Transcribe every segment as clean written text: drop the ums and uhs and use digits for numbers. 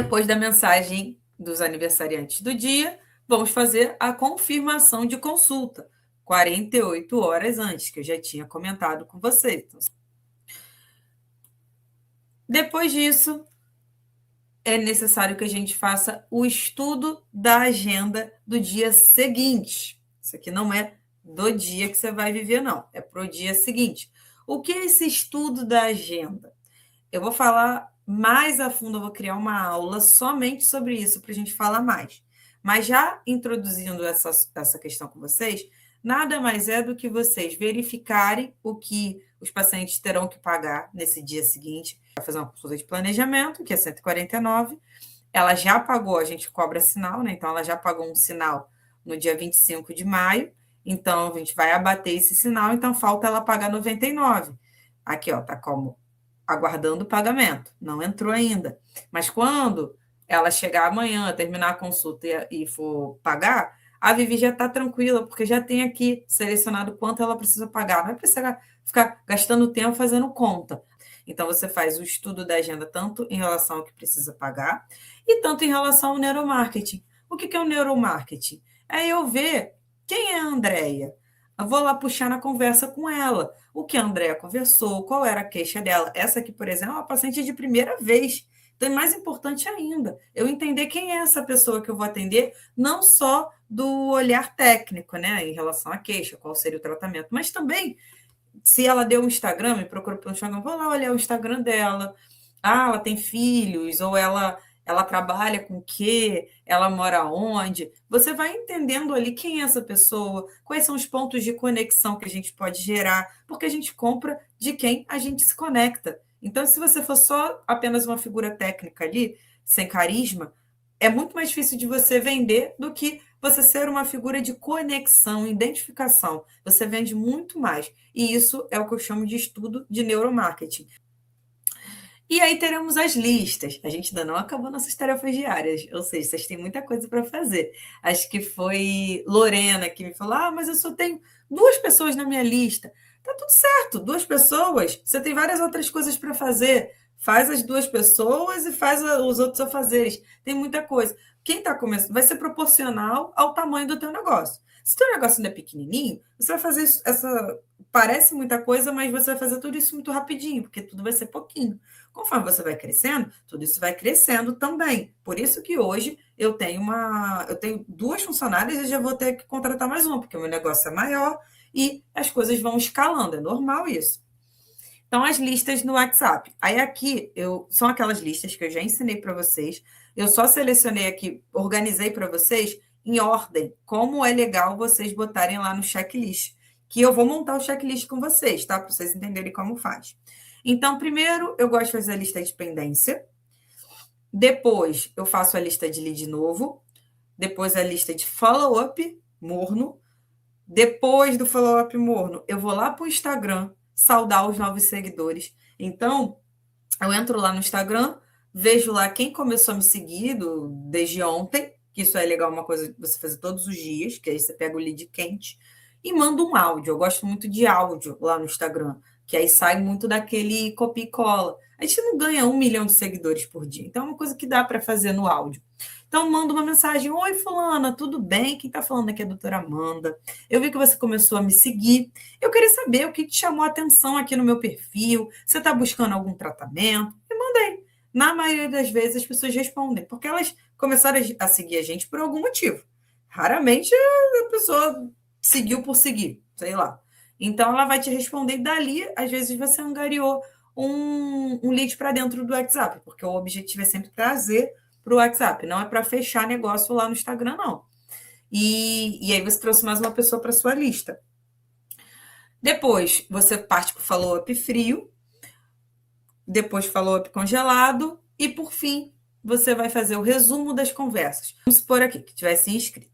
Depois da mensagem dos aniversariantes do dia, vamos fazer a confirmação de consulta, 48 horas antes, que eu já tinha comentado com vocês. Então, depois disso, é necessário que a gente faça o estudo da agenda do dia seguinte. Isso aqui não é do dia que você vai viver, não. É para o dia seguinte. O que é esse estudo da agenda? Eu vou falar mais a fundo, eu vou criar uma aula somente sobre isso, para a gente falar mais. Mas já introduzindo essa questão com vocês, nada mais é do que vocês verificarem o que os pacientes terão que pagar nesse dia seguinte. Vai fazer uma consulta de planejamento, que é 149. Ela já pagou, a gente cobra sinal, né? Então, ela já pagou um sinal no dia 25 de maio. Então, a gente vai abater esse sinal, então falta ela pagar 99. Aqui, ó, tá como aguardando o pagamento, não entrou ainda. Mas quando ela chegar amanhã, terminar a consulta e for pagar, a Vivi já está tranquila, porque já tem aqui selecionado quanto ela precisa pagar. Não vai precisar ficar gastando tempo fazendo conta. Então, você faz o estudo da agenda tanto em relação ao que precisa pagar e tanto em relação ao neuromarketing. O que é o neuromarketing? É eu ver quem é a Andrea. Eu vou lá puxar na conversa com ela. O que a Andrea conversou, qual era a queixa dela. Essa aqui, por exemplo, é uma paciente de primeira vez. Então, é mais importante ainda, eu entender quem é essa pessoa que eu vou atender, não só do olhar técnico, né, em relação à queixa, qual seria o tratamento, mas também, se ela deu um Instagram, me procura pelo Instagram, vou lá olhar o Instagram dela. Ah, ela tem filhos, ou ela trabalha com o quê? Ela mora onde? Você vai entendendo ali quem é essa pessoa, quais são os pontos de conexão que a gente pode gerar, porque a gente compra de quem a gente se conecta. Então, se você for só apenas uma figura técnica ali, sem carisma, é muito mais difícil de você vender do que você ser uma figura de conexão, identificação. Você vende muito mais. E isso é o que eu chamo de estudo de neuromarketing. E aí teremos as listas. A gente ainda não acabou nossas tarefas diárias, ou seja, vocês têm muita coisa para fazer. Acho que foi Lorena que me falou: ah, mas eu só tenho 2 pessoas na minha lista. Tá tudo certo, 2 pessoas. Você tem várias outras coisas para fazer. Faz as 2 pessoas e faz os outros afazeres. Tem muita coisa. Quem está começando vai ser proporcional ao tamanho do teu negócio. Se o teu negócio ainda é pequenininho, você vai fazer essa. Parece muita coisa, mas você vai fazer tudo isso muito rapidinho, porque tudo vai ser pouquinho. Conforme você vai crescendo, tudo isso vai crescendo também. Por isso que hoje eu tenho 2 funcionárias e já vou ter que contratar mais uma, porque o meu negócio é maior e as coisas vão escalando, é normal isso. Então, as listas no WhatsApp. Aí aqui são aquelas listas que eu já ensinei para vocês. Eu só selecionei aqui, organizei para vocês em ordem, como é legal vocês botarem lá no checklist, que eu vou montar o checklist com vocês, tá? Para vocês entenderem como faz. Então, primeiro, eu gosto de fazer a lista de pendência. Depois, eu faço a lista de lead novo. Depois, a lista de follow-up morno. Depois do follow-up morno, eu vou lá para o Instagram saudar os novos seguidores. Então, eu entro lá no Instagram, vejo lá quem começou a me seguir desde ontem, que isso é legal, uma coisa que você fazer todos os dias, que aí você pega o lead quente, e manda um áudio. Eu gosto muito de áudio lá no Instagram, que aí sai muito daquele copia e cola. A gente não ganha 1 milhão de seguidores por dia, então é uma coisa que dá para fazer no áudio. Então, manda uma mensagem: oi, fulana, tudo bem? Quem está falando aqui é a doutora Amanda. Eu vi que você começou a me seguir. Eu queria saber o que te chamou a atenção aqui no meu perfil. Você está buscando algum tratamento? E mandei. Na maioria das vezes, as pessoas respondem, porque elas começaram a seguir a gente por algum motivo. Raramente a pessoa seguiu por seguir, sei lá. Então, ela vai te responder e dali, às vezes, você angariou um lead para dentro do WhatsApp, porque o objetivo é sempre trazer para o WhatsApp, não é para fechar negócio lá no Instagram, não. E aí você trouxe mais uma pessoa para sua lista. Depois, você parte para o follow-up frio, depois follow-up congelado, e por fim, você vai fazer o resumo das conversas. Vamos supor aqui que tivesse inscrito.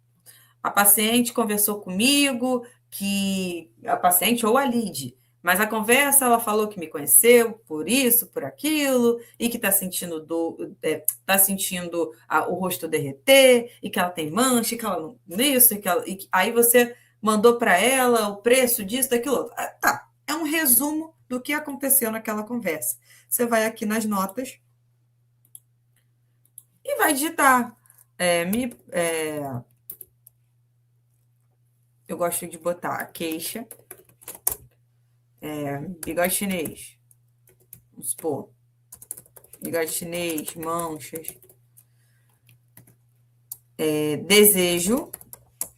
A paciente conversou comigo, que a paciente ou a lead, mas a conversa ela falou que me conheceu por isso, por aquilo, e que está sentindo o rosto derreter, e que ela tem mancha, e que ela não isso, e aí você mandou para ela o preço disso, daquilo outro. Tá, é um resumo do que aconteceu naquela conversa. Você vai aqui nas notas vai digitar. Eu gosto de botar a queixa, bigode chinês. Vamos supor. Bigode chinês, manchas. Desejo.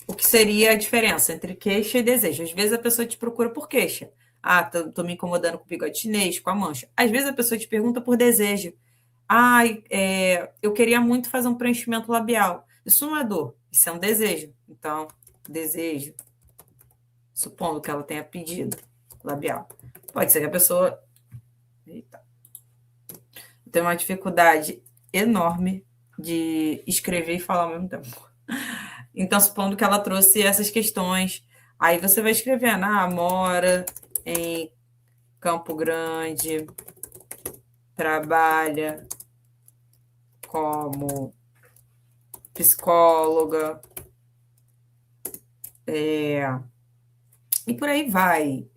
O que seria a diferença entre queixa e desejo? Às vezes a pessoa te procura por queixa. Ah, tô me incomodando com o bigode chinês, com a mancha. Às vezes a pessoa te pergunta por desejo. Ai, eu queria muito fazer um preenchimento labial. Isso não é dor, isso é um desejo. Então, desejo, supondo que ela tenha pedido labial. Pode ser que a pessoa... Eita. Tem uma dificuldade enorme de escrever e falar ao mesmo tempo. Então, supondo que ela trouxe essas questões, aí você vai escrevendo, mora em Campo Grande, trabalha como psicóloga, e por aí vai.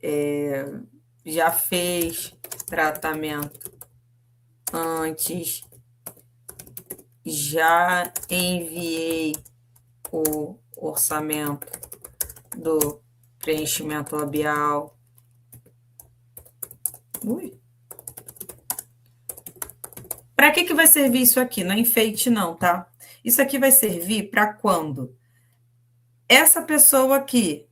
Já fez tratamento antes, já enviei o orçamento do preenchimento labial. Para que vai servir isso aqui? Não é enfeite, não, tá? Isso aqui vai servir para quando essa pessoa aqui,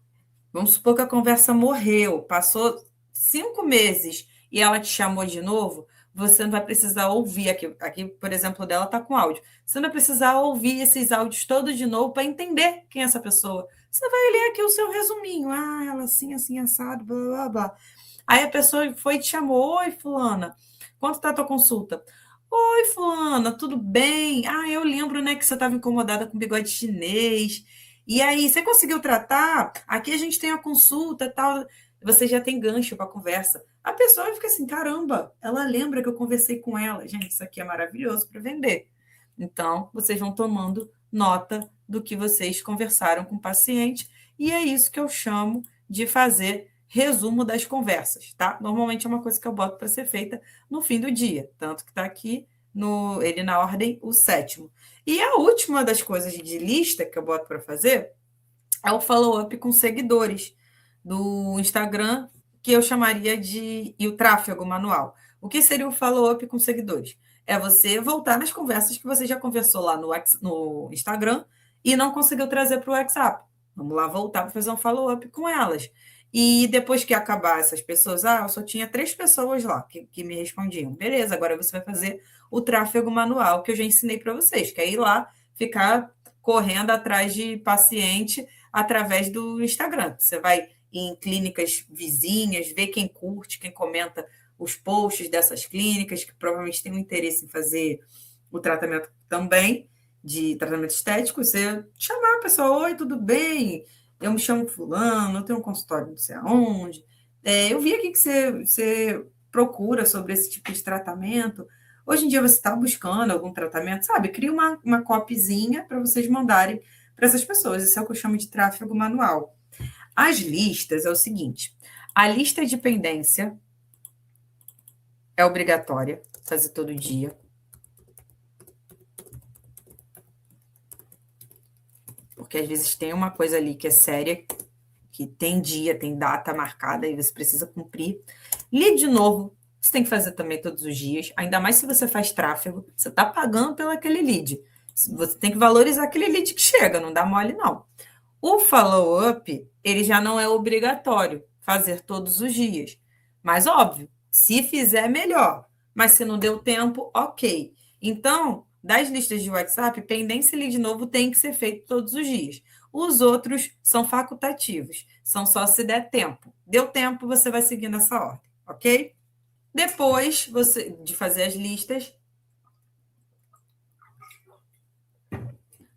vamos supor que a conversa morreu, passou 5 meses e ela te chamou de novo, você não vai precisar ouvir aqui, por exemplo, dela está com áudio. Você não vai precisar ouvir esses áudios todos de novo para entender quem é essa pessoa. Você vai ler aqui o seu resuminho. Ela assim, assim, assado, blá, blá, blá. Aí a pessoa foi e te chamou. Oi, fulana, quanto está a tua consulta? Oi, fulana, tudo bem? Eu lembro, né, que você estava incomodada com bigode chinês. E aí, você conseguiu tratar? Aqui a gente tem a consulta e tal. Você já tem gancho para a conversa. A pessoa fica assim, caramba, ela lembra que eu conversei com ela. Gente, isso aqui é maravilhoso para vender. Então, vocês vão tomando nota do que vocês conversaram com o paciente. E é isso que eu chamo de fazer resumo das conversas, tá? Normalmente é uma coisa que eu boto para ser feita no fim do dia. Tanto que está aqui, ele na ordem, o 7º. E a última das coisas de lista que eu boto para fazer é o follow-up com seguidores do Instagram, que eu chamaria e o tráfego manual. O que seria o follow-up com seguidores? É você voltar nas conversas que você já conversou lá no Instagram e não conseguiu trazer para o WhatsApp. Vamos lá voltar para fazer um follow-up com elas. E depois que acabar essas pessoas, eu só tinha 3 pessoas lá que me respondiam. Beleza, agora você vai fazer o tráfego manual que eu já ensinei para vocês, que é ir lá ficar correndo atrás de paciente através do Instagram. Você vai em clínicas vizinhas, ver quem curte, quem comenta os posts dessas clínicas, que provavelmente tem um interesse em fazer o tratamento também, de tratamento estético. Você chamar a pessoa, oi, tudo bem? Eu me chamo fulano, eu tenho um consultório não sei aonde. Eu vi aqui que você procura sobre esse tipo de tratamento. Hoje em dia você está buscando algum tratamento, sabe? Cria uma copyzinha para vocês mandarem para essas pessoas. Isso é o que eu chamo de tráfego manual. As listas é o seguinte: a lista de pendência é obrigatória, fazer todo dia. Porque às vezes tem uma coisa ali que é séria, que tem dia, tem data marcada e você precisa cumprir. Lead novo, você tem que fazer também todos os dias, ainda mais se você faz tráfego, você está pagando pelo aquele lead. Você tem que valorizar aquele lead que chega, não dá mole, não. O follow-up, ele já não é obrigatório fazer todos os dias. Mas, óbvio, se fizer, melhor. Mas se não deu tempo, ok. Então, das listas de WhatsApp, pendência e lead novo tem que ser feito todos os dias. Os outros são facultativos, são só se der tempo. Deu tempo, você vai seguindo essa ordem, ok? Depois de fazer as listas,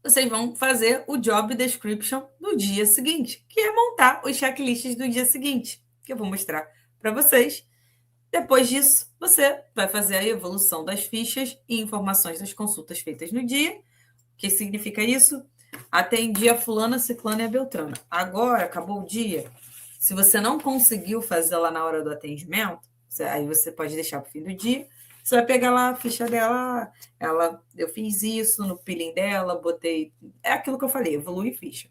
vocês vão fazer o job description do dia seguinte, que é montar os checklists do dia seguinte, que eu vou mostrar para vocês. Depois disso, você vai fazer a evolução das fichas e informações das consultas feitas no dia. O que significa isso? Atendi a fulana, ciclana e a beltrana. Agora, acabou o dia. Se você não conseguiu fazer lá na hora do atendimento, aí você pode deixar para o fim do dia. Você vai pegar lá a ficha dela, eu fiz isso no peeling dela, botei. É aquilo que eu falei, evoluir ficha.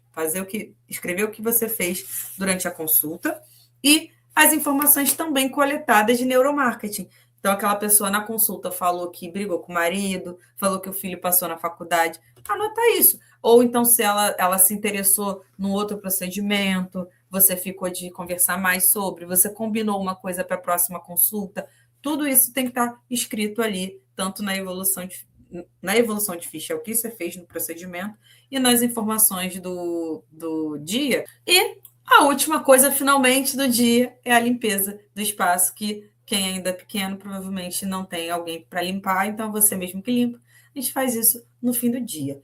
Escrever o que você fez durante a consulta e as informações também coletadas de neuromarketing. Então, aquela pessoa na consulta falou que brigou com o marido, falou que o filho passou na faculdade. Anota isso. Ou então, se ela se interessou num outro procedimento, você ficou de conversar mais sobre, você combinou uma coisa para a próxima consulta. Tudo isso tem que estar escrito ali, tanto na evolução de ficha, o que você fez no procedimento, e nas informações do dia. E a última coisa, finalmente, do dia é a limpeza do espaço, que quem ainda é pequeno provavelmente não tem alguém para limpar, então você mesmo que limpa. A gente faz isso no fim do dia.